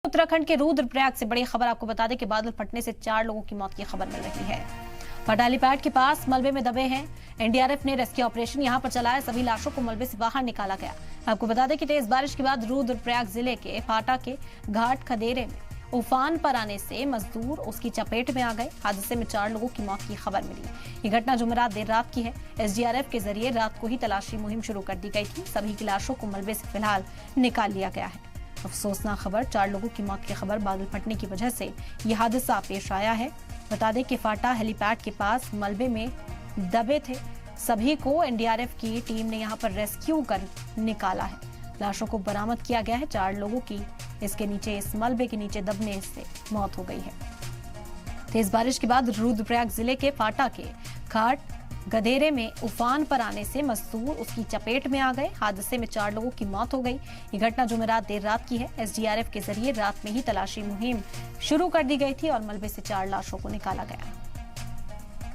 उत्तराखंड के रुद्रप्रयाग से बड़ी खबर आपको बता दें कि बादल फटने से 4 लोगों की मौत की खबर मिल रही है। पटालीपैड के पास मलबे में दबे हैं। एनडीआरएफ ने रेस्क्यू ऑपरेशन यहां पर चलाया। सभी लाशों को मलबे से बाहर निकाला गया। आपको बता दें कि तेज बारिश के बाद रुद्रप्रयाग जिले के फाटा के घाट खदेरे में उफान पर आने से मजदूर उसकी चपेट में आ गए। हादसे में 4 लोगों की मौत की खबर मिली। ये घटना जुमेरात देर रात की है। एसडीआरएफ के जरिए रात को ही तलाशी मुहिम शुरू कर दी गई थी। सभी की लाशों को मलबे से फिलहाल निकाल लिया गया है। अफसोसनाक खबर, 4 लोगों की मौत की खबर बादल फटने की वजह से यह हादसा पेश आया है। बता दें कि फाटा हेलीपैड के पास मलबे में दबे थे। सभी को एनडीआरएफ की टीम ने यहां पर रेस्क्यू कर निकाला है। लाशों को बरामद किया गया है। 4 लोगों की इसके नीचे, इस मलबे के नीचे दबने से मौत हो गई है। तेज बारिश के बाद रुद्रप्रयाग जिले के फाटा के घाट गधेरे में उफान पर आने से मजदूर उसकी चपेट में आ गए। हादसे में 4 लोगों की मौत हो गई। ये घटना जुमेरात देर रात की है। एसडीआरएफ के जरिए रात में ही तलाशी मुहिम शुरू कर दी गई थी और मलबे से 4 लाशों को निकाला गया।